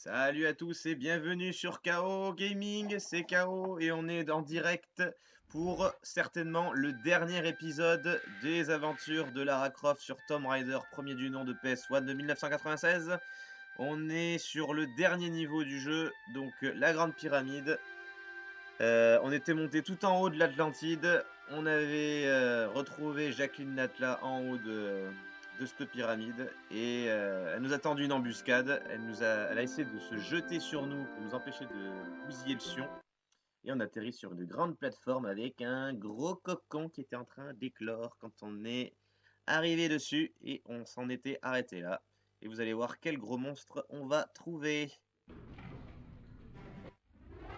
Salut à tous et bienvenue sur KO Gaming, c'est KO et on est en direct pour certainement le dernier épisode des aventures de Lara Croft sur Tomb Raider, premier du nom de PS1 de 1996. On est sur le dernier niveau du jeu, donc la Grande Pyramide. On était monté tout en haut de l'Atlantide, on avait retrouvé Jacqueline Natla en haut de cette pyramide et elle nous a tendu une embuscade. Elle a essayé de se jeter sur nous pour nous empêcher de bousiller le fion. Et on atterrit sur une grande plateforme avec un gros cocon qui était en train d'éclore quand on est arrivé dessus et on s'en était arrêté là. Et vous allez voir quel gros monstre on va trouver.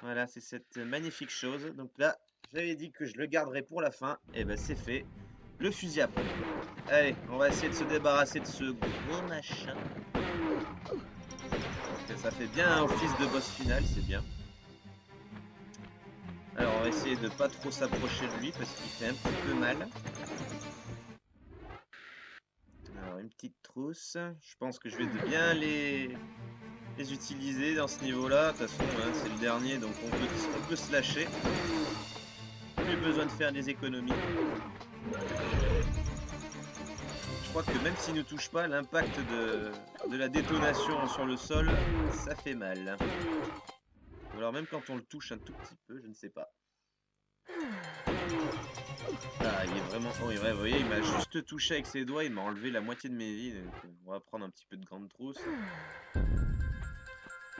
Voilà, c'est cette magnifique chose. Donc là, j'avais dit que je le garderais pour la fin. Et ben c'est fait. Le fusil à pompe. Allez, on va essayer de se débarrasser de ce gros machin. Ça fait bien un office de boss final, c'est bien. Alors on va essayer de pas trop s'approcher de lui parce qu'il fait un petit peu mal. Alors une petite trousse. Je pense que je vais bien les utiliser dans ce niveau-là. De toute façon, hein, c'est le dernier, donc on peut se lâcher. Plus besoin de faire des économies. Je crois que même s'il ne touche pas, l'impact de la détonation sur le sol, ça fait mal. Ou alors même quand on le touche un tout petit peu, je ne sais pas. Ah, il est vraiment... Oh, ouais, vous voyez, il m'a juste touché avec ses doigts, il m'a enlevé la moitié de mes vies. Donc on va prendre un petit peu de grande trousse.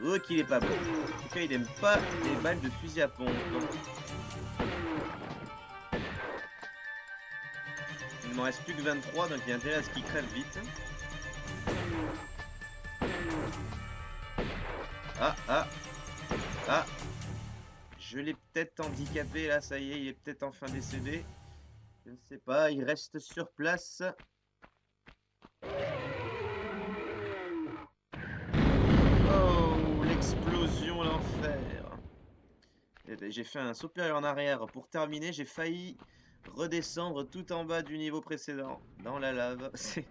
Oh, qu'il est pas bon. En tout cas, il aime pas les balles de fusil à pompe. Il m'en reste plus que 23, donc il y a intérêt à ce qu'il crève vite. Ah, je l'ai peut-être handicapé là, ça y est, il est peut-être enfin décédé. Je ne sais pas, il reste sur place. Oh, l'explosion, l'enfer. J'ai fait un saut périlleux en arrière. Pour terminer, j'ai failli redescendre tout en bas du niveau précédent, dans la lave. C'est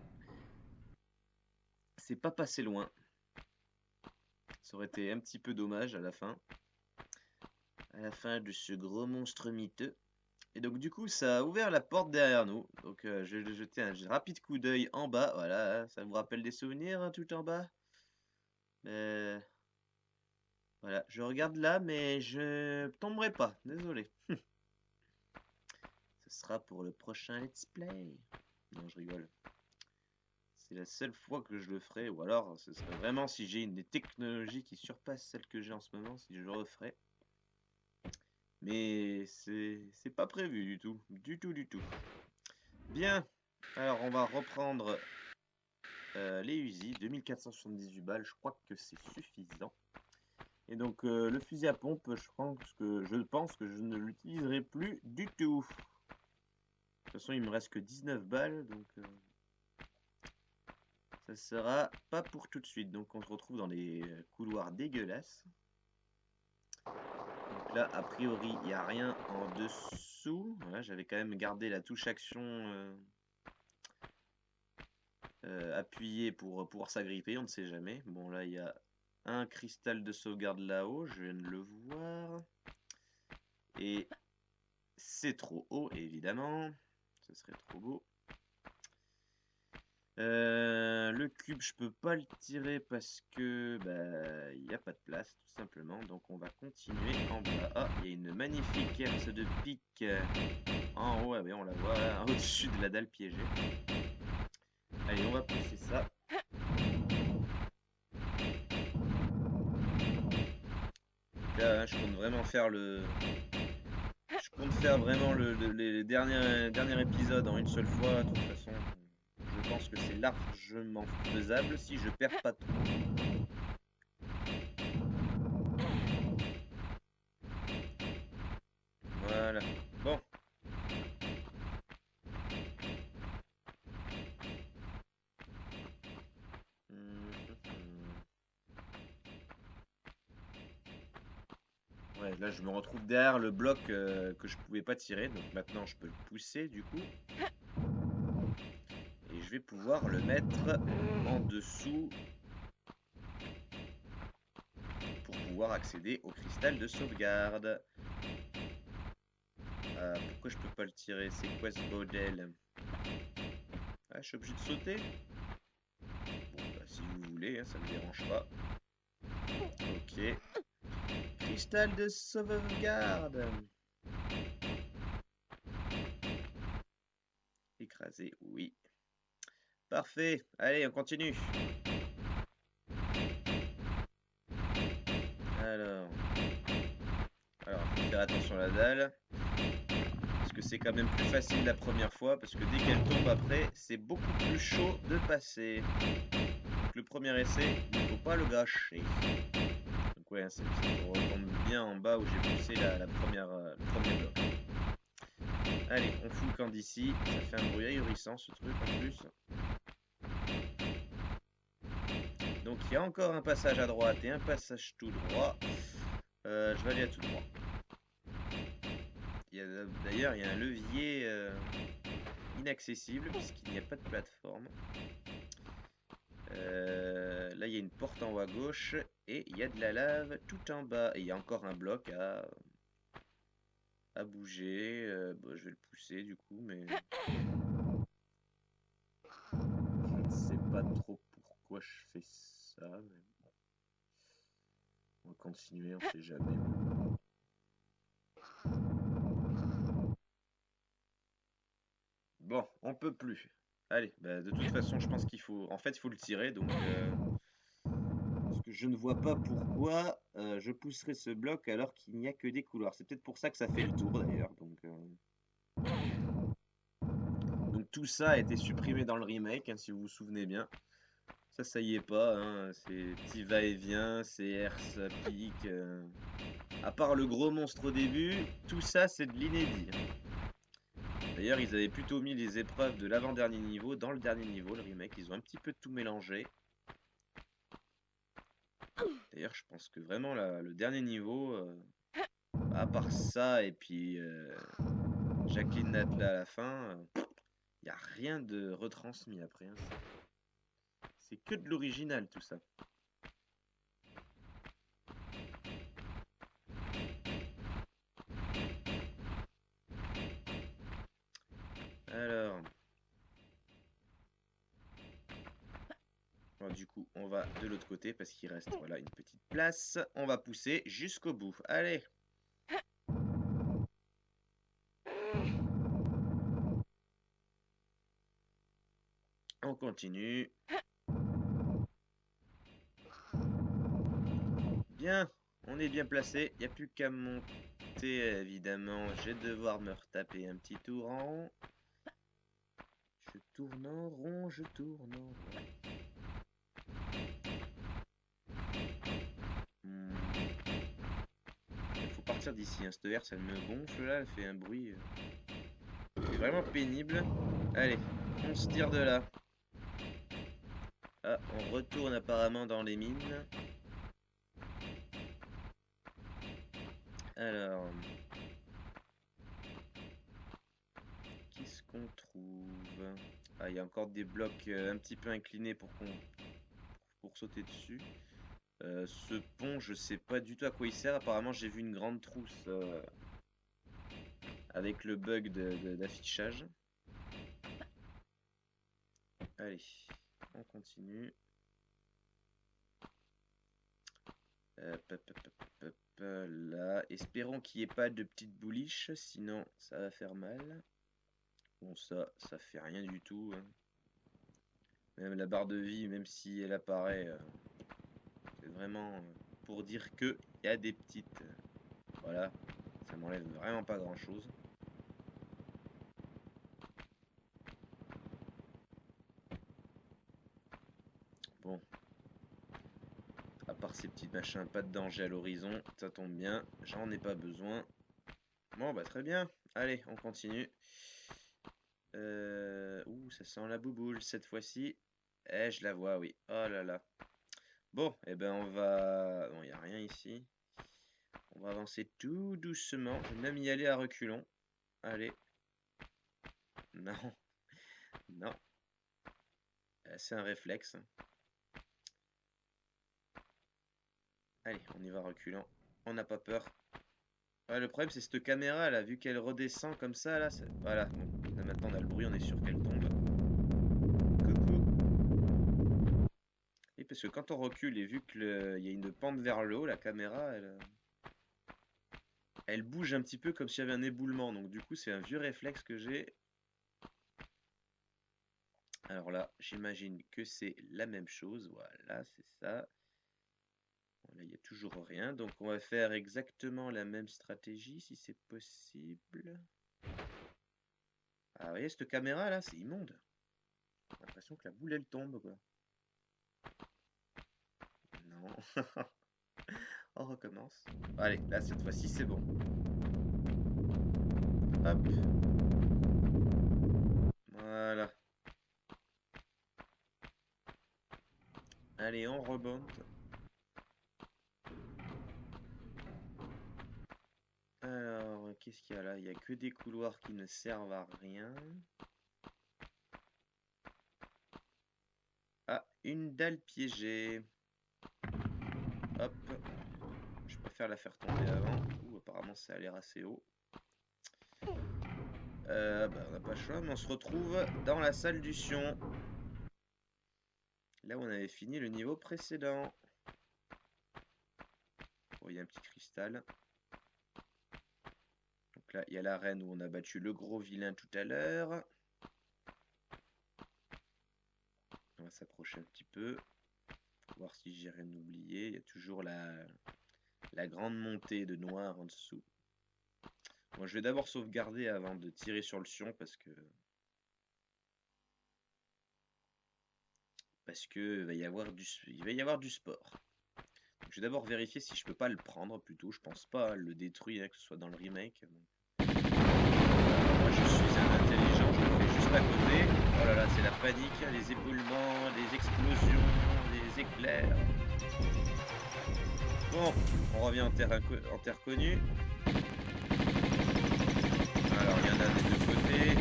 pas passé loin. Ça aurait été un petit peu dommage à la fin. À la fin de ce gros monstre miteux. Et donc du coup ça a ouvert la porte derrière nous. Donc je vais jeter un rapide coup d'œil en bas. Voilà, ça vous rappelle des souvenirs hein, tout en bas. Voilà, je regarde là mais je tomberai pas, désolé. Ce sera pour le prochain let's play. Non, je rigole. C'est la seule fois que je le ferai, ou alors ce serait vraiment si j'ai une des technologies qui surpasse celle que j'ai en ce moment, si je le referai. Mais c'est pas prévu du tout, du tout. Bien, alors on va reprendre les Uzi, 2478 balles, je crois que c'est suffisant. Et donc le fusil à pompe, je pense que je ne l'utiliserai plus du tout. De toute façon, il me reste que 19 balles, donc ça sera pas pour tout de suite. Donc on se retrouve dans les couloirs dégueulasses. Donc là, a priori, il n'y a rien en dessous. Voilà, j'avais quand même gardé la touche action appuyée pour pouvoir s'agripper, on ne sait jamais. Bon, là, il y a un cristal de sauvegarde là-haut, je viens de le voir. Et c'est trop haut, évidemment. Ce serait trop beau. Le cube, je peux pas le tirer parce que bah il n'y a pas de place, tout simplement. Donc on va continuer en bas. Ah, il y a une magnifique herse de pique en haut. Ah oui, on la voit au-dessus de la dalle piégée. Allez, on va pousser ça. Là, je compte vraiment faire les derniers épisodes en une seule fois. De toute façon, je pense que c'est largement faisable si je perds pas trop. Voilà. Bon. Ouais, là je me retrouve derrière le bloc que je pouvais pas tirer, donc maintenant je peux le pousser du coup. Et je vais pouvoir le mettre en dessous. pouvoir accéder au cristal de sauvegarde. Pourquoi je peux pas le tirer? C'est quoi ce bordel? Ah, je suis obligé de sauter? Bon, bah, si vous voulez, hein, ça me dérange pas. Ok. Cristal de sauvegarde. Écrasé, oui. Parfait. Allez, on continue. Alors, faut faire attention à la dalle. Parce que c'est quand même plus facile la première fois. Parce que dès qu'elle tombe après, c'est beaucoup plus chaud de passer. Donc le premier essai, il ne faut pas le gâcher. Donc ouais, c'est on retombe bien en bas où j'ai poussé le premier bloc. Allez, on fout le camp d'ici. Ça fait un bruit ahurissant ce truc en plus. Donc il y a encore un passage à droite et un passage tout droit. Je vais aller à tout droit. D'ailleurs, il y a un levier inaccessible puisqu'il n'y a pas de plateforme. Là, il y a une porte en haut à gauche et il y a de la lave tout en bas. Et il y a encore un bloc à bouger. Bon, je vais le pousser du coup, mais je ne sais pas trop pourquoi je fais ça. Mais bon. On va continuer, on sait jamais. Bon, on peut plus. Allez, bah, de toute façon, je pense qu'il faut... En fait, il faut le tirer, donc... Parce que je ne vois pas pourquoi je pousserai ce bloc alors qu'il n'y a que des couloirs. C'est peut-être pour ça que ça fait le tour, d'ailleurs. Donc tout ça a été supprimé dans le remake, hein, si vous vous souvenez bien. Ça y est pas, hein. C'est petit va-et-vient, c'est air, ça pique. À part le gros monstre au début, tout ça, c'est de l'inédit. D'ailleurs, ils avaient plutôt mis les épreuves de l'avant-dernier niveau dans le dernier niveau, le remake. Ils ont un petit peu tout mélangé. D'ailleurs, je pense que vraiment le dernier niveau, à part ça et puis Jacqueline Natla à la fin, il n'y a rien de retransmis après. Hein. C'est que de l'original tout ça. Alors... Bon, du coup, on va de l'autre côté parce qu'il reste voilà, une petite place. On va pousser jusqu'au bout. Allez! On continue. Bien, on est bien placé. Il n'y a plus qu'à monter, évidemment. Je vais devoir me retaper un petit tour en rond. Je tourne en rond, je tourne en rond. Il faut partir d'ici. Hein. Cette herse, elle me gonfle là. Elle fait un bruit. C'est vraiment pénible. Allez, on se tire de là. Ah, on retourne apparemment dans les mines. Alors, qu'est-ce qu'on trouve? Ah, il y a encore des blocs un petit peu inclinés pour sauter dessus. Ce pont, je sais pas du tout à quoi il sert. Apparemment, j'ai vu une grande trousse avec le bug d'affichage. Allez, on continue. Là, espérons qu'il n'y ait pas de petites bouliches, sinon ça va faire mal. Bon, ça fait rien du tout. Hein. Même la barre de vie, même si elle apparaît, c'est vraiment pour dire que il y a des petites. Voilà, ça m'enlève vraiment pas grand chose. Bon, à part ces petits machins, pas de danger à l'horizon, ça tombe bien, j'en ai pas besoin. Bon, bah très bien, allez, on continue. Ouh, ça sent la bouboule cette fois-ci. Eh, je la vois, oui. Oh là là. Bon, eh ben on va... Bon, il n'y a rien ici. On va avancer tout doucement. Je vais même y aller à reculons. Allez. Non. Non. C'est un réflexe. Allez, on y va reculant. On n'a pas peur. Ouais, le problème, c'est cette caméra, là, vu qu'elle redescend comme ça, là. Voilà, bon. Là, maintenant, on a le bruit, on est sûr qu'elle tombe. Coucou. Et parce que quand on recule, et vu qu'il y a une pente vers le haut, la caméra, elle bouge un petit peu comme s'il y avait un éboulement. Donc, du coup, c'est un vieux réflexe que j'ai. Alors là, j'imagine que c'est la même chose. Voilà, c'est ça. Bon, là, il n'y a toujours rien. Donc, on va faire exactement la même stratégie, si c'est possible. Ah, vous voyez, cette caméra, là, c'est immonde. J'ai l'impression que la boule, elle tombe, quoi. Non. On recommence. Allez, là, cette fois-ci, c'est bon. Hop. Voilà. Allez, on rebonde. Alors, qu'est-ce qu'il y a là? Il n'y a que des couloirs qui ne servent à rien. Ah, une dalle piégée. Hop. Je préfère la faire tomber avant. Ouh, apparemment, ça a l'air assez haut. Bah, on n'a pas le choix, mais on se retrouve dans la salle du Sion. Là où on avait fini le niveau précédent. Bon, il y a un petit cristal. Donc là, il y a l'arène où on a battu le gros vilain tout à l'heure. On va s'approcher un petit peu. Voir si j'ai rien oublié. Il y a toujours la grande montée de noir en dessous. Bon, je vais d'abord sauvegarder avant de tirer sur le Sion parce que il va y avoir du sport. Donc, je vais d'abord vérifier si je peux pas le prendre plutôt. Je pense pas le détruire, que ce soit dans le remake. Moi je suis un intelligent, je le fais juste à côté. Oh là là, c'est la panique, les éboulements, les explosions, les éclairs. Bon, on revient en terre connue. Alors il y en a des deux côtés.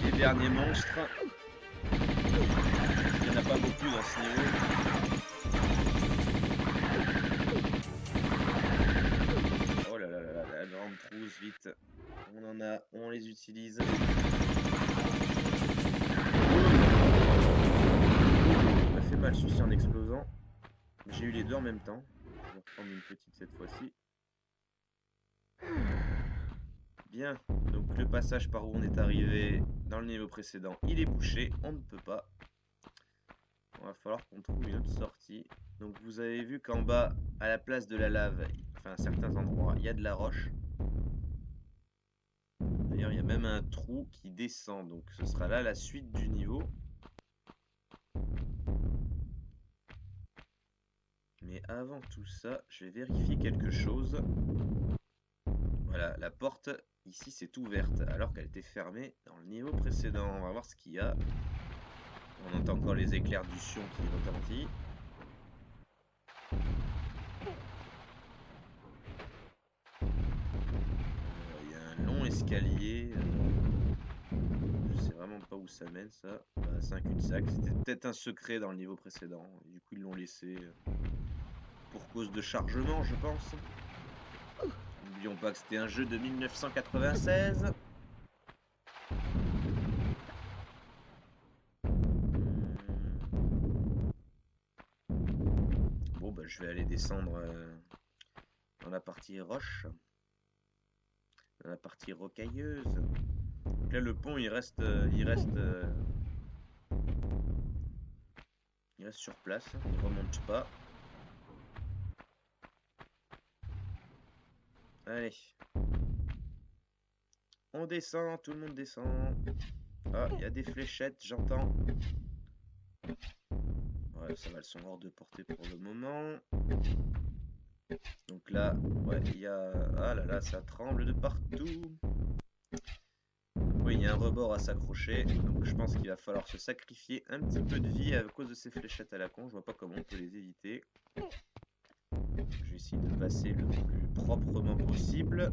Les derniers monstres. Il n'y en a pas beaucoup dans ce niveau. Oh là là là là, la grande trousse, vite. On en a, on les utilise. Ça m'a fait mal celui-ci en explosant. J'ai eu les deux en même temps. Je vais reprendre une petite cette fois-ci. Bien, donc le passage par où on est arrivé dans le niveau précédent, il est bouché, on ne peut pas. Il va falloir qu'on trouve une autre sortie. Donc vous avez vu qu'en bas, à la place de la lave, enfin à certains endroits, il y a de la roche. D'ailleurs, il y a même un trou qui descend, donc ce sera là la suite du niveau. Mais avant tout ça, je vais vérifier quelque chose. Voilà, la porte ici c'est ouverte alors qu'elle était fermée dans le niveau précédent. On va voir ce qu'il y a. On entend encore les éclairs du Sion qui retentissent. Il y a un long escalier. Je sais vraiment pas où ça mène ça. C'est un cul-de-sac. C'était peut-être un secret dans le niveau précédent. Et du coup ils l'ont laissé pour cause de chargement, je pense. N'oublions pas que c'était un jeu de 1996. Bon bah je vais aller descendre dans la partie roche. Dans la partie rocailleuse. Donc là le pont il reste sur place, il remonte pas. Allez. On descend, tout le monde descend. Ah, il y a des fléchettes, j'entends. Ouais, ça va, elles sont hors de portée pour le moment. Donc là, ouais, il y a... Ah là là, ça tremble de partout. Oui, il y a un rebord à s'accrocher. Donc je pense qu'il va falloir se sacrifier un petit peu de vie à cause de ces fléchettes à la con. Je vois pas comment on peut les éviter. Je vais essayer de passer le plus proprement possible.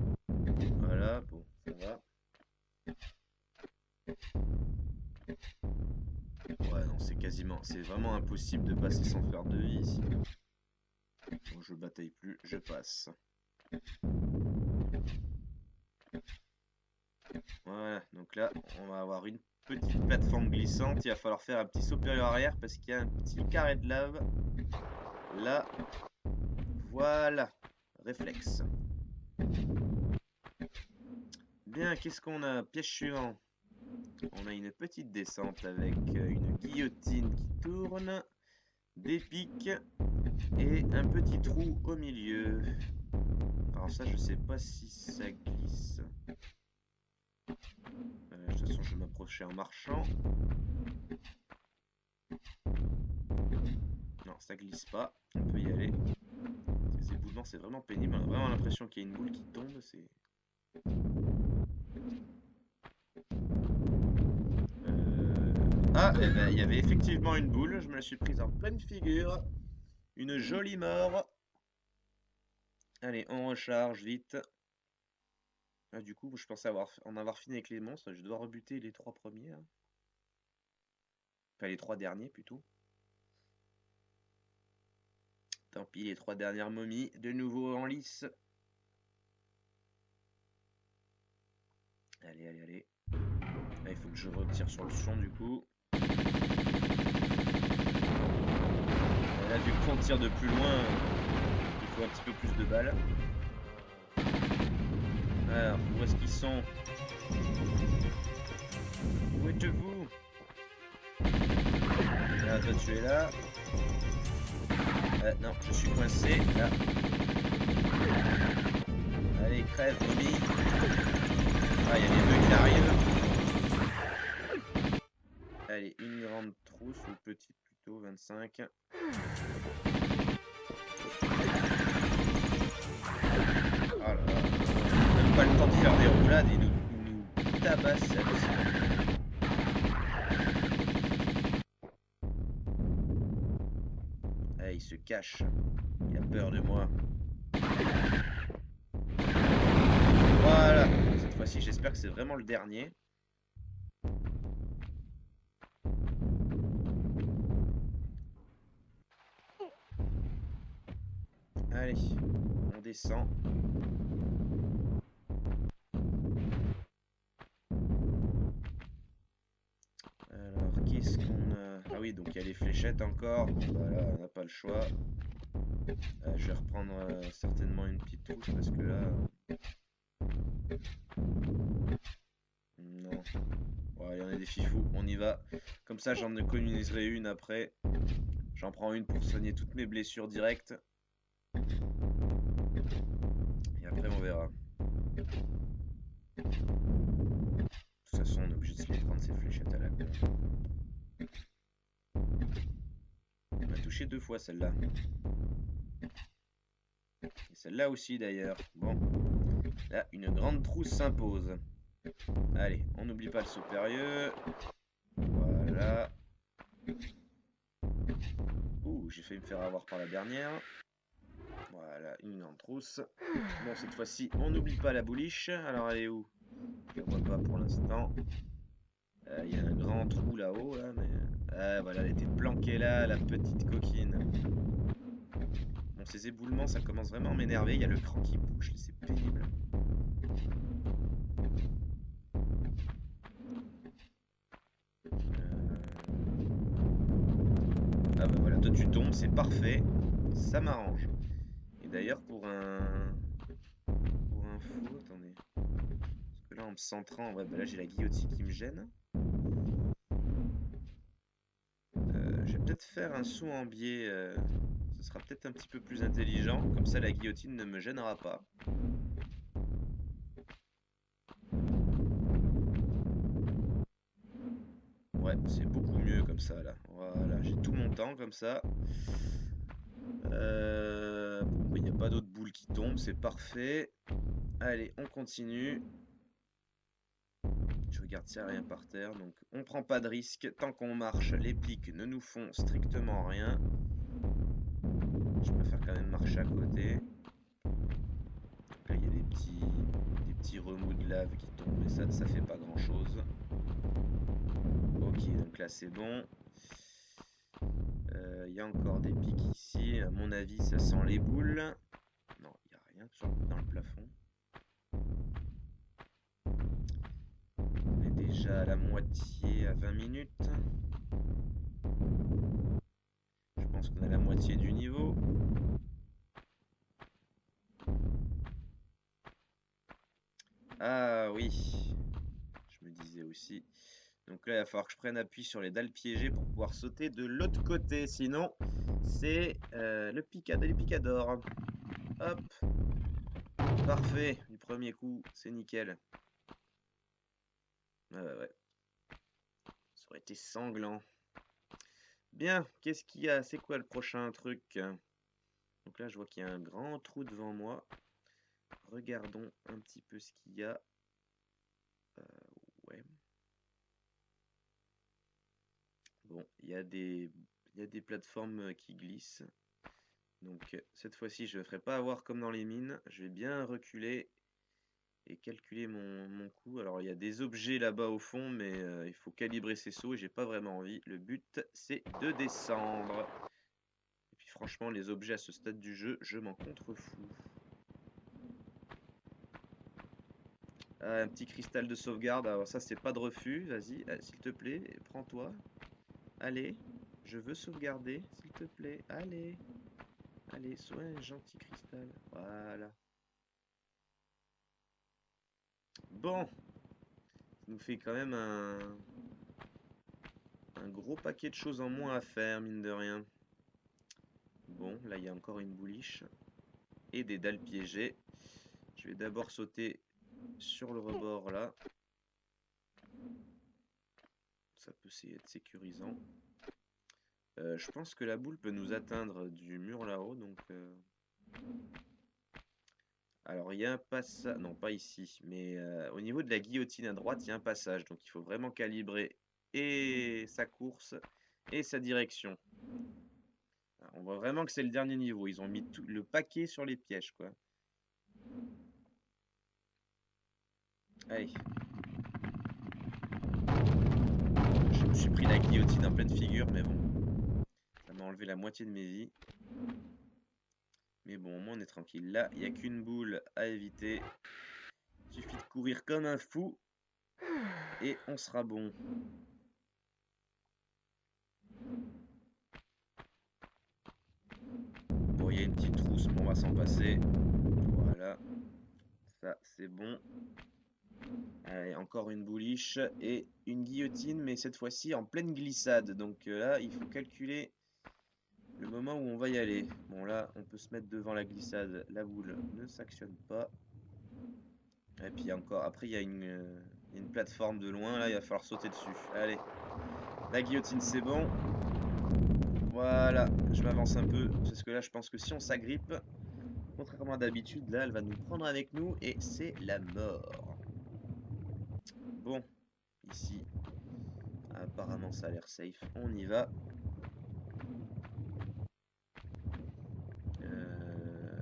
Voilà, bon, ça va. Ouais, non, c'est vraiment impossible de passer sans faire de vie ici. Bon, je bataille plus, je passe. Voilà, donc là, on va avoir une petite plateforme glissante. Il va falloir faire un petit saut supérieur arrière parce qu'il y a un petit carré de lave. Là, voilà, réflexe. Bien, qu'est-ce qu'on a? Piège suivant. On a une petite descente avec une guillotine qui tourne, des pics et un petit trou au milieu. Alors ça, je sais pas si ça glisse. De toute façon, je vais m'approcher en marchant. Non, ça glisse pas. On peut y aller. Ces éboulements, c'est vraiment pénible. On a vraiment l'impression qu'il y a une boule qui tombe. Ah, eh ben, il y avait effectivement une boule. Je me la suis prise en pleine figure. Une jolie mort. Allez, on recharge vite. Ah, du coup, je pensais en avoir fini avec les monstres. Je dois rebuter les 3 premiers. Hein. Enfin, les 3 derniers plutôt. Tant pis, les 3 dernières momies. De nouveau en lice. Allez, allez, allez. Là, il faut que je retire sur le son du coup. Là, vu qu'on tire de plus loin, il faut un petit peu plus de balles. Alors, où est-ce qu'ils sont? Où êtes-vous? Là, toi tu es là. Non, je suis coincé, là. Allez, crève, momie. Ah, il y a les deux qui arrivent. Allez, une grande trousse, ou petite plutôt, 25. Oh là là. Même pas le temps de faire des roulades, il nous tabasse celle-ci. Ah, il se cache. Il a peur de moi. Voilà. Cette fois-ci, j'espère que c'est vraiment le dernier. Allez, on descend. Alors, qu'est-ce qu'on a? Ah oui, donc il y a les fléchettes encore. Voilà, on n'a pas le choix. Je vais reprendre certainement une petite trousse parce que là... Non. Ouais, il y en a des fifous, on y va. Comme ça, j'en économiserai une après. J'en prends une pour soigner toutes mes blessures directes. Et après, on verra. De toute façon, on est obligé de se les prendre ces fléchettes à la con. On m'a touché 2 fois celle-là. Et celle-là aussi d'ailleurs. Bon. Là, une grande trousse s'impose. Allez, on n'oublie pas le saut périlleux. Voilà. Ouh, j'ai failli me faire avoir par la dernière. Voilà, une grande trousse. Bon, cette fois-ci, on n'oublie pas la bouliche. Alors, elle est où? Je ne la vois pas pour l'instant. Il y a un grand trou là-haut, là, mais... Ah, voilà, elle était planquée là, la petite coquine. Bon, ces éboulements, ça commence vraiment à m'énerver. Il y a le cran qui bouge, c'est pénible. Ah bah voilà, toi tu tombes, c'est parfait. Ça m'arrange. Et d'ailleurs, pour un fou, attendez. Parce que là, en me centrant, ouais, bah là j'ai la guillotine qui me gêne. Je vais peut-être faire un saut en biais. Ce sera peut-être un petit peu plus intelligent. Comme ça, la guillotine ne me gênera pas. Ouais, c'est beaucoup mieux comme ça, là. Voilà, j'ai tout mon temps comme ça. Bon, il n'y a pas d'autres boules qui tombent, c'est parfait. Allez, on continue. Je regarde s'il n'y a rien par terre, donc on prend pas de risque. Tant qu'on marche, les pics ne nous font strictement rien. Je préfère quand même marcher à côté. Donc là, il y a des petits remous de lave qui tombent, mais ça fait pas grand chose. Ok, donc là c'est bon. y a encore des pics ici. À mon avis, ça sent les boules. Non, il n'y a rien dans le plafond. On est déjà à la moitié, à 20 minutes. Je pense qu'on a la moitié du niveau. Ah oui, je me disais aussi. Donc là, il va falloir que je prenne appui sur les dalles piégées pour pouvoir sauter de l'autre côté. Sinon, c'est les picadors. Hop. Parfait. Du premier coup, c'est nickel. Ouais. Ça aurait été sanglant. Bien, qu'est-ce qu'il y a? C'est quoi le prochain truc? Donc là, je vois qu'il y a un grand trou devant moi. Regardons un petit peu ce qu'il y a. Ouais. Bon, il y a des plateformes qui glissent. Donc cette fois-ci, je ne ferai pas avoir comme dans les mines. Je vais bien reculer et calculer mon coup. Alors il y a des objets là-bas au fond, mais il faut calibrer ses sauts et j'ai pas vraiment envie. Le but, c'est de descendre. Et puis franchement, les objets à ce stade du jeu, je m'en contrefous. Ah, un petit cristal de sauvegarde. Alors ça, c'est pas de refus. Vas-y, s'il te plaît, prends-toi. Allez, je veux sauvegarder, s'il te plaît. Allez. Allez, sois un gentil cristal. Voilà. Bon. Ça nous fait quand même un gros paquet de choses en moins à faire, mine de rien. Bon, là, il y a encore une bouliche. Et des dalles piégées. Je vais d'abord sauter sur le rebord, là. Ça peut être sécurisant. Je pense que la boule peut nous atteindre du mur là-haut, donc... Alors, il y a un passage... Non, pas ici, mais au niveau de la guillotine à droite, il y a un passage. Donc, il faut vraiment calibrer et sa course et sa direction. On voit vraiment que c'est le dernier niveau. Ils ont mis tout le paquet sur les pièges, quoi. Allez. Je me suis pris la guillotine en pleine figure, mais bon. Ça m'a enlevé la moitié de mes vies. Mais bon, au moins on est tranquille. Là, il n'y a qu'une boule à éviter. Il suffit de courir comme un fou. Et on sera bon. Bon, il y a une petite trousse, mais on va s'en passer. Voilà. Ça, c'est bon. Allez, encore une bouliche et une guillotine, mais cette fois-ci en pleine glissade. Donc là, il faut calculer le moment où on va y aller. Bon, là, on peut se mettre devant la glissade. La boule ne s'actionne pas. Et puis encore, après, il y a une plateforme de loin. Là, il va falloir sauter dessus. Allez, la guillotine, c'est bon. Voilà, je m'avance un peu. Parce que là, je pense que si on s'agrippe, contrairement à d'habitude, là, elle va nous prendre avec nous et c'est la mort. Bon, ici, apparemment, ça a l'air safe. On y va.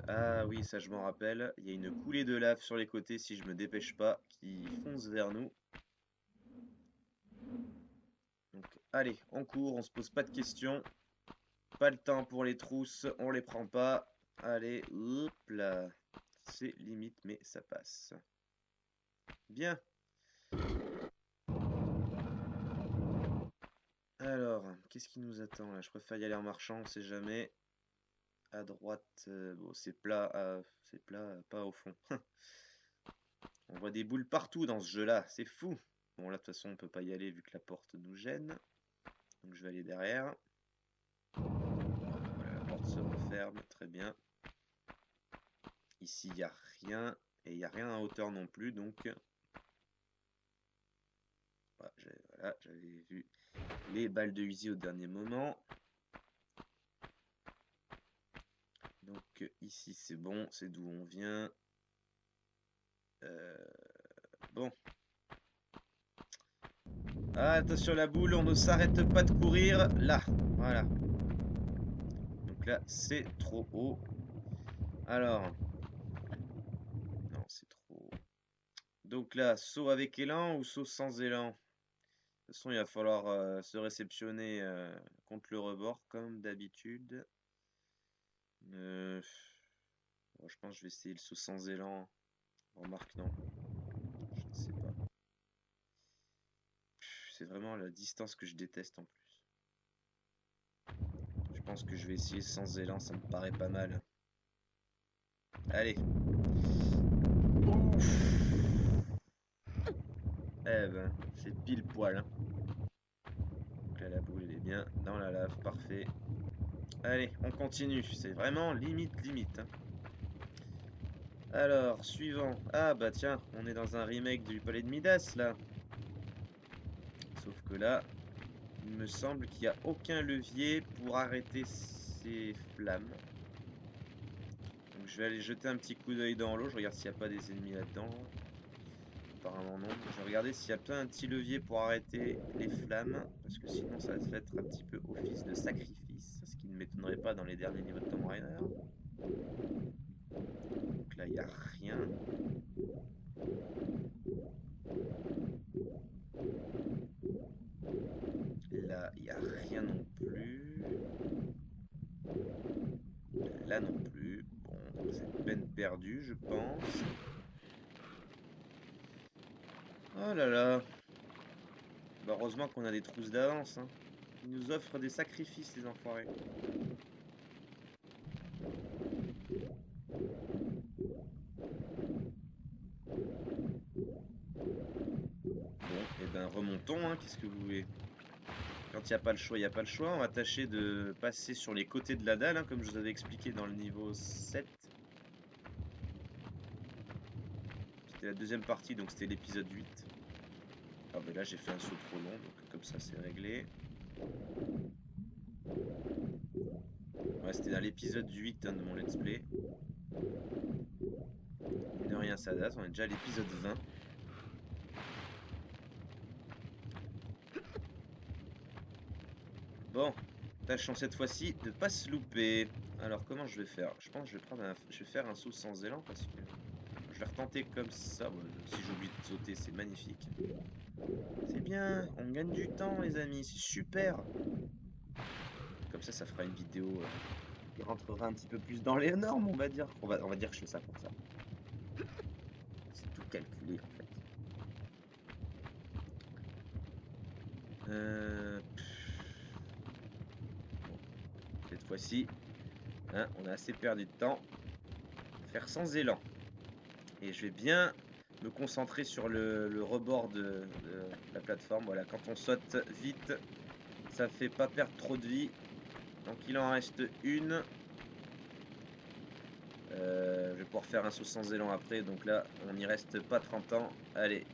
Ah oui, ça je m'en rappelle. Il y a une coulée de lave sur les côtés si je me dépêche pas, qui fonce vers nous. Donc allez, on court, on se pose pas de questions. Pas le temps pour les trousses, on les prend pas. Allez, hop là. C'est limite, mais ça passe. Bien. Alors, qu'est-ce qui nous attend là? Je préfère y aller en marchant, on sait jamais. À droite, bon, c'est plat, pas au fond. On voit des boules partout dans ce jeu-là, c'est fou. Bon, là, de toute façon, on peut pas y aller vu que la porte nous gêne. Donc, je vais aller derrière. Voilà, la porte se referme, très bien. Ici, il n'y a rien. Et il n'y a rien en hauteur non plus, donc... Voilà, j'avais vu les balles de Uzi au dernier moment. Donc, ici, c'est bon, c'est d'où on vient. Bon. Ah, attention la boule, on ne s'arrête pas de courir. Là, voilà. Donc là, c'est trop haut. Alors. Non, c'est trop haut. Donc là, saut avec élan ou saut sans élan? toute façon, il va falloir se réceptionner contre le rebord, comme d'habitude. Bon, je pense que je vais essayer le saut sans élan. Remarque, non. Je ne sais pas. C'est vraiment la distance que je déteste en plus. Je pense que je vais essayer sans élan, ça me paraît pas mal. Allez. Ouf. Eh ben, c'est pile poil. Hein. Donc là, la boule, elle est bien dans la lave, parfait. Allez, on continue. C'est vraiment limite. Hein. Alors, suivant. Ah bah tiens, on est dans un remake du Palais de Midas, là. Sauf que là, il me semble qu'il n'y a aucun levier pour arrêter ces flammes. Donc je vais aller jeter un petit coup d'œil dans l'eau. Je regarde s'il n'y a pas des ennemis là-dedans. Apparemment non. Je vais regarder s'il y a pas un petit levier pour arrêter les flammes. Parce que sinon ça va se être un petit peu office de sacrifice. Ce qui ne m'étonnerait pas dans les derniers niveaux de Tomb Raider. Donc là il n'y a rien. Là il n'y a rien non plus. Là non plus. Bon, c'est peine perdue je pense. Oh là là. Bah heureusement qu'on a des trousses d'avance. Hein. Ils nous offrent des sacrifices, les enfoirés. Bon, et ben remontons, hein, qu'est-ce que vous voulez. Quand il n'y a pas le choix, il n'y a pas le choix. On va tâcher de passer sur les côtés de la dalle, hein, comme je vous avais expliqué dans le niveau 7. C'était la deuxième partie, donc c'était l'épisode 8. Ah ben là j'ai fait un saut trop long, donc comme ça c'est réglé. Ouais, c'était dans l'épisode 8 hein, de mon let's play. De rien ça date, on est déjà à l'épisode 20. Bon, tâchons cette fois-ci de pas se louper. Alors comment je vais faire? Je pense que je vais faire un saut sans élan parce que je vais retenter comme ça. Bon, si j'oublie de sauter, c'est magnifique. C'est bien, on gagne du temps les amis, c'est super. Comme ça fera une vidéo qui rentrera un petit peu plus dans les normes, on va dire. On va dire que je fais ça pour ça. C'est tout calculé en fait. Cette fois-ci, hein, on a assez perdu de temps. Faire sans élan. Et je vais bien me concentrer sur le rebord de la plateforme. Voilà, quand on saute vite, ça fait pas perdre trop de vie. Donc il en reste une. Je vais pouvoir faire un saut sans élan après. Donc là, on n'y reste pas 30 ans. Allez,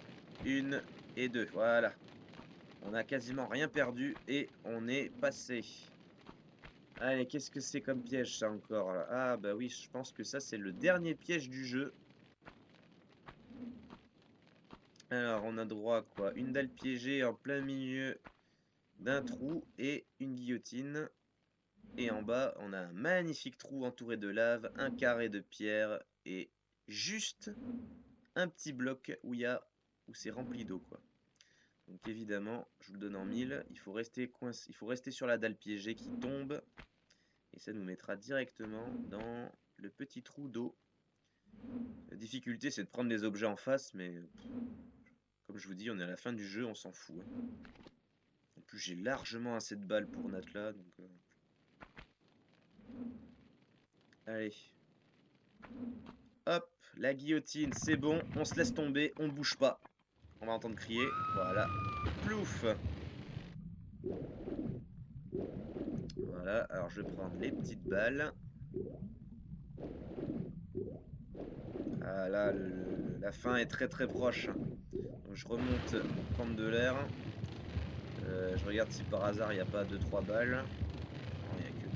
1 et 2. Voilà. On a quasiment rien perdu et on est passé. Allez, qu'est-ce que c'est comme piège ça encore là? Ah bah oui, je pense que ça c'est le dernier piège du jeu. Alors on a droit à quoi? Une dalle piégée en plein milieu d'un trou et une guillotine. Et en bas on a un magnifique trou entouré de lave, un carré de pierre et juste un petit bloc où c'est rempli d'eau quoi. Donc évidemment, je vous le donne en mille, il faut rester coincé, il faut rester sur la dalle piégée qui tombe. Et ça nous mettra directement dans le petit trou d'eau. La difficulté c'est de prendre les objets en face, mais comme je vous dis, on est à la fin du jeu, on s'en fout. Hein. En plus j'ai largement assez de balles pour Natla, donc... Allez. Hop, la guillotine, c'est bon, on se laisse tomber, on ne bouge pas. On va entendre crier, voilà. Plouf. Voilà, alors je vais prendre les petites balles. Ah là, la fin est très proche. Donc je remonte prendre de l'air. Je regarde si par hasard il n'y a pas 2-3 balles. Non, il n'y a que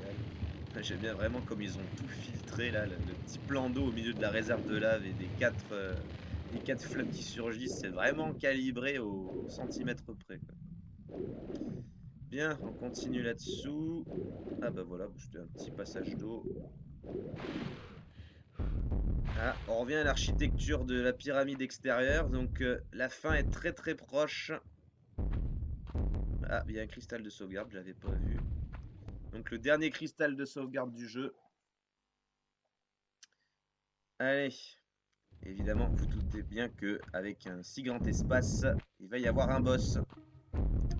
dalle. J'aime bien vraiment comme ils ont tout filtré là, le petit plan d'eau au milieu de la réserve de lave et des 4 flammes qui surgissent. C'est vraiment calibré au centimètre près. Quoi. Bien, on continue là-dessous. Ah bah voilà, c'était un petit passage d'eau. Ah, on revient à l'architecture de la pyramide extérieure, donc la fin est très proche. Ah, il y a un cristal de sauvegarde, je l'avais pas vu. Donc le dernier cristal de sauvegarde du jeu. Allez. Évidemment, vous doutez bien que avec un si grand espace, il va y avoir un boss.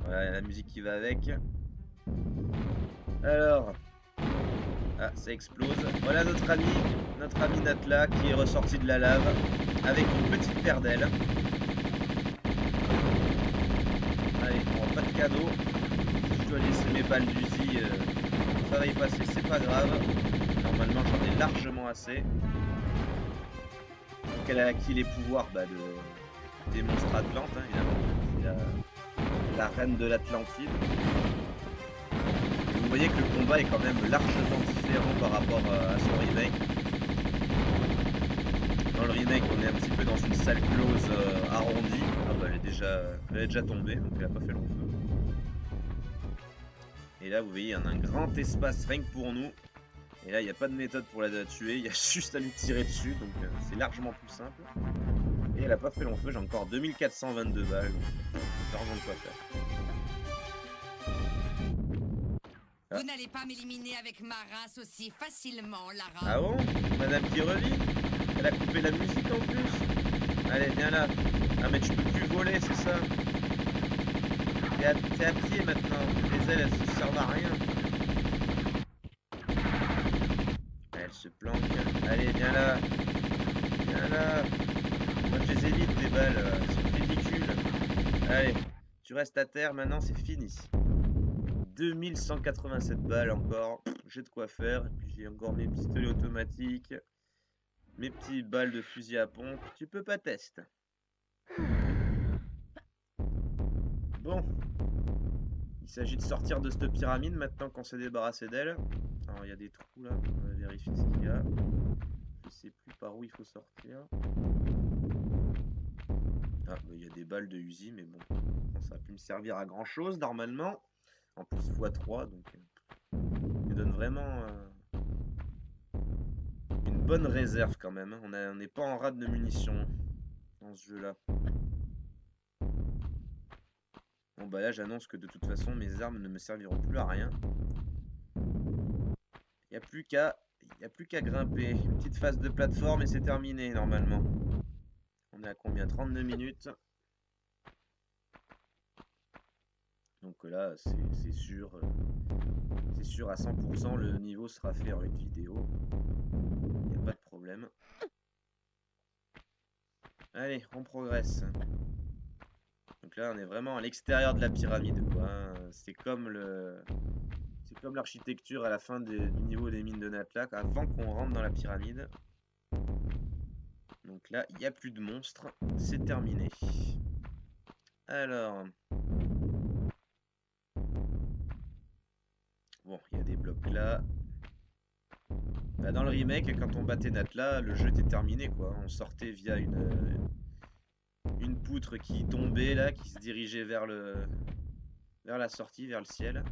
Voilà la musique qui va avec. Alors, ah, ça explose. Voilà notre ami Natla qui est ressorti de la lave avec une petite paire d'ailes. Allez, on pas de cadeau. Je dois laisser mes balles d'Uzi, ça va y passer, c'est pas grave. Normalement, j'en ai largement assez. Donc elle a acquis les pouvoirs des monstres atlantes, hein, évidemment. C'est la reine de l'Atlantide. Vous voyez que le combat est quand même largement différent par rapport à son remake. Dans le remake, on est un petit peu dans une salle close arrondie. Ah bah elle est déjà tombée, donc elle a pas fait long feu. Et là, vous voyez, il y a un grand espace rien que pour nous. Et là, il n'y a pas de méthode pour la tuer, il y a juste à lui tirer dessus, donc c'est largement plus simple. Et elle a pas fait long feu, j'ai encore 2422 balles, donc largement de quoi faire. Vous n'allez pas m'éliminer avec ma race aussi facilement, Lara. Ah bon? Madame qui revit? Elle a coupé la musique en plus? Allez, viens là. Ah mais tu peux plus voler, c'est ça? T'es à pied maintenant, les ailes elles se servent à rien. Elle se planque. Allez, viens là. Viens là. Moi je les évite tes balles, c'est ridicule. Allez, tu restes à terre, maintenant c'est fini. 2187 balles encore, j'ai de quoi faire, et puis j'ai encore mes pistolets automatiques, mes petites balles de fusil à pompe, tu peux pas tester. Bon, il s'agit de sortir de cette pyramide maintenant qu'on s'est débarrassé d'elle. Alors il y a des trous là, on va vérifier ce qu'il y a. Je sais plus par où il faut sortir. Ah, bah, il y a des balles de Uzi, mais bon, ça va plus me servir à grand chose normalement. En plus x3, donc il nous donne vraiment une bonne réserve quand même. On n'est pas en rade de munitions dans ce jeu là. Bon bah là j'annonce que de toute façon mes armes ne me serviront plus à rien. Il n'y a plus qu'à grimper. Une petite phase de plateforme et c'est terminé normalement. On est à combien? 32 minutes. Donc là, c'est sûr à 100%, le niveau sera fait en une vidéo. Il n'y a pas de problème. Allez, on progresse. Donc là, on est vraiment à l'extérieur de la pyramide, quoi. C'est comme l'architecture à la fin du niveau des mines de Natlak, avant qu'on rentre dans la pyramide. Donc là, il n'y a plus de monstres. C'est terminé. Alors... Bon, il y a des blocs là. Bah, dans le remake, quand on battait Natla, le jeu était terminé, quoi. On sortait via une poutre qui tombait là, qui se dirigeait vers la sortie, vers le ciel.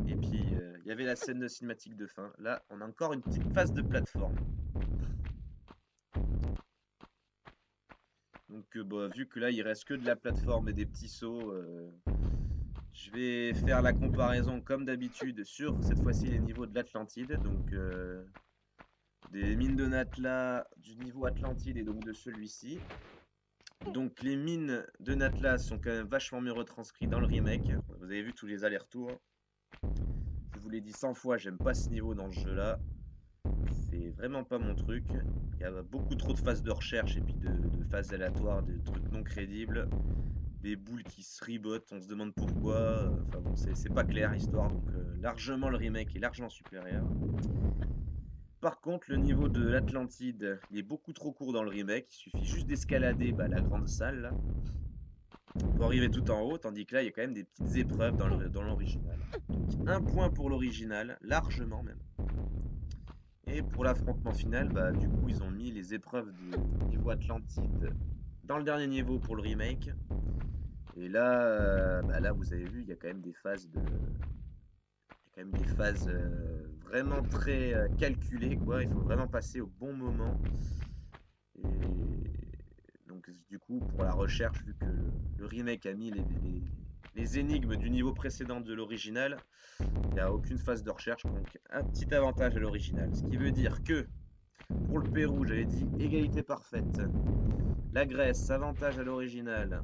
Et puis il y avait la scène de cinématique de fin. Là, on a encore une petite phase de plateforme. Donc bah, vu que là il reste que de la plateforme et des petits sauts, je vais faire la comparaison comme d'habitude sur cette fois-ci les niveaux de l'Atlantide. Donc des mines de Natla du niveau Atlantide et donc de celui-ci. Donc les mines de Natla sont quand même vachement mieux retranscrites dans le remake. Vous avez vu tous les allers-retours. Je vous l'ai dit 100 fois, j'aime pas ce niveau dans ce jeu là. C'est vraiment pas mon truc. Il y a beaucoup trop de phases de recherche et puis de phases aléatoires, de trucs non crédibles. Des boules qui se ribotent, on se demande pourquoi. Enfin bon, c'est pas clair l'histoire, donc largement le remake est largement supérieur. Par contre, le niveau de l'Atlantide, il est beaucoup trop court dans le remake. Il suffit juste d'escalader la grande salle là, pour arriver tout en haut, tandis que là, il y a quand même des petites épreuves dans l'original. Donc, un point pour l'original, largement même. Et pour l'affrontement final, du coup, ils ont mis les épreuves du niveau Atlantide dans le dernier niveau pour le remake. Et là, là, vous avez vu, il y a quand même des phases vraiment très calculées, quoi. Il faut vraiment passer au bon moment. Et donc, du coup, pour la recherche, vu que le remake a mis les énigmes du niveau précédent de l'original. Il n'y a aucune phase de recherche, donc un petit avantage à l'original. Ce qui veut dire que pour le Pérou, j'avais dit égalité parfaite. La Grèce, avantage à l'original.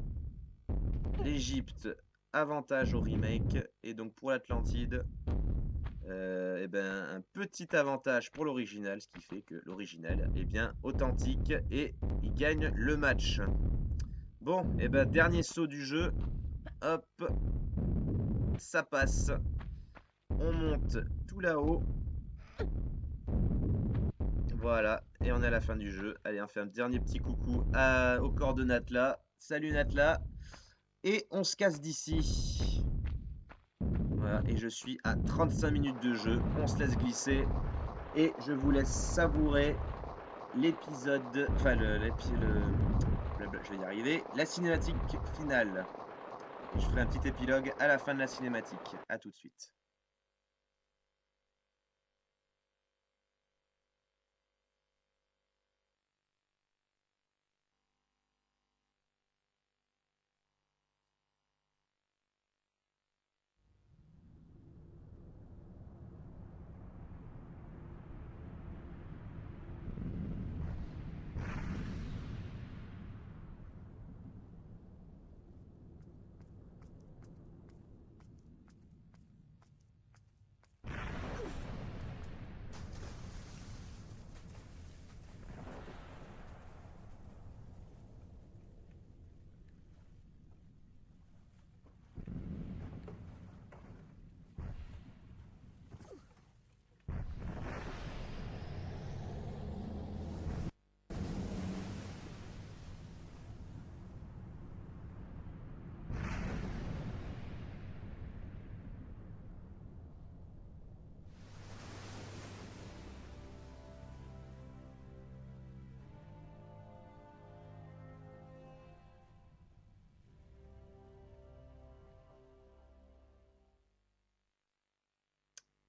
L'Égypte, avantage au remake. Et donc pour l'Atlantide, eh ben, un petit avantage pour l'original, ce qui fait que l'original est bien authentique et il gagne le match. Bon, et ben dernier saut du jeu. Hop, ça passe. On monte tout là-haut. Voilà, et on est à la fin du jeu. Allez, on fait un dernier petit coucou au corps de Natla. Salut Natla. Et on se casse d'ici. Voilà, et je suis à 35 minutes de jeu. On se laisse glisser. Et je vous laisse savourer l'épisode. Enfin, je vais y arriver. La cinématique finale. Et je ferai un petit épilogue à la fin de la cinématique. A tout de suite.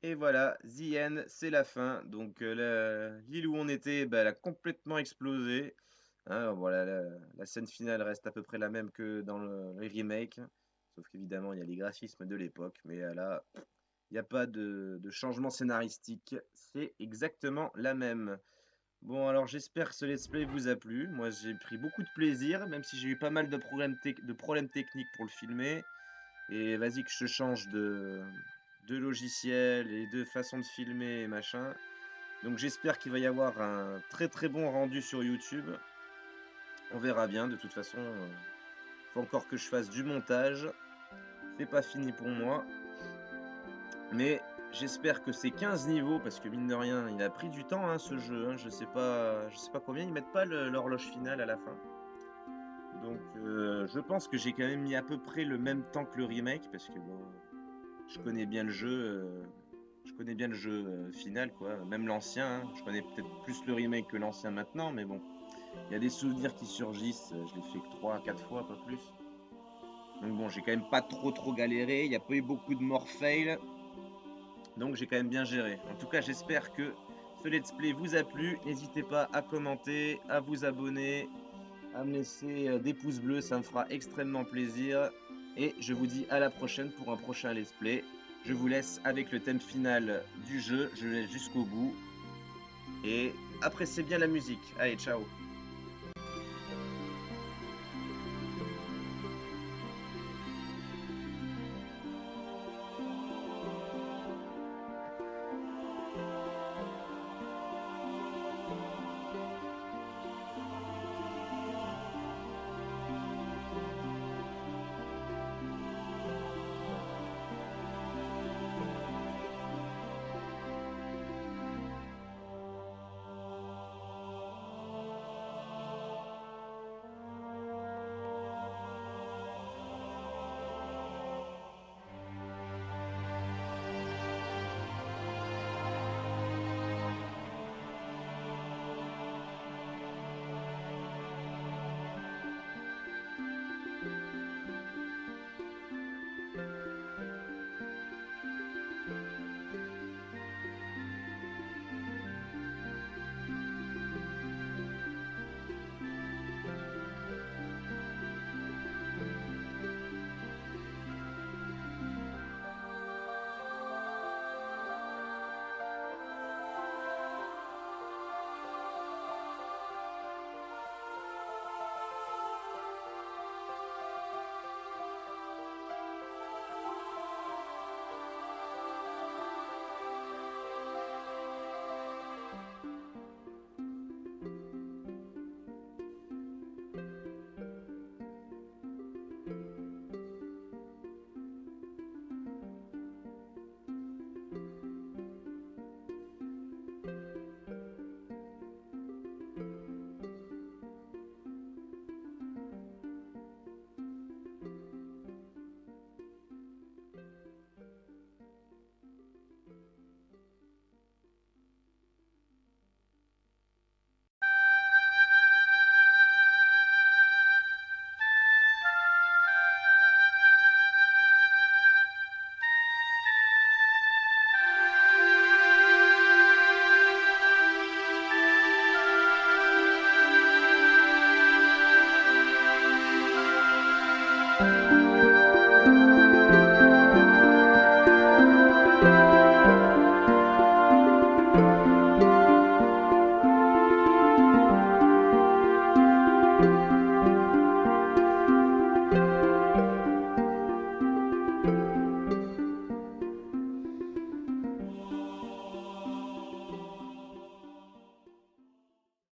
Et voilà, The End, c'est la fin. Donc l'île où on était, bah, elle a complètement explosé. Hein, voilà, la scène finale reste à peu près la même que dans le remake. Sauf qu'évidemment, il y a les graphismes de l'époque. Mais là, il n'y a pas de changement scénaristique. C'est exactement la même. Bon, alors j'espère que ce let's play vous a plu. Moi, j'ai pris beaucoup de plaisir, même si j'ai eu pas mal de problèmes techniques pour le filmer. Et vas-y que je change de logiciel et de façon de filmer et machin. Donc j'espère qu'il va y avoir un très très bon rendu sur YouTube. On verra bien, de toute façon, faut encore que je fasse du montage. C'est pas fini pour moi. Mais j'espère que ces 15 niveaux, parce que mine de rien, il a pris du temps hein, ce jeu. Hein, je sais pas combien, ils mettent pas l'horloge finale à la fin. Donc je pense que j'ai quand même mis à peu près le même temps que le remake, parce que bon, je connais bien le jeu. Final, quoi. Même l'ancien. Hein. Je connais peut-être plus le remake que l'ancien maintenant, mais bon. Il y a des souvenirs qui surgissent. Je l'ai fait que 3-4 fois, pas plus. Donc bon, j'ai quand même pas trop galéré. Il n'y a pas eu beaucoup de morts fail. Donc j'ai quand même bien géré. En tout cas, j'espère que ce let's play vous a plu. N'hésitez pas à commenter, à vous abonner, à me laisser des pouces bleus. Ça me fera extrêmement plaisir. Et je vous dis à la prochaine pour un prochain let's play. Je vous laisse avec le thème final du jeu. Je le laisse jusqu'au bout. Et appréciez bien la musique. Allez, ciao.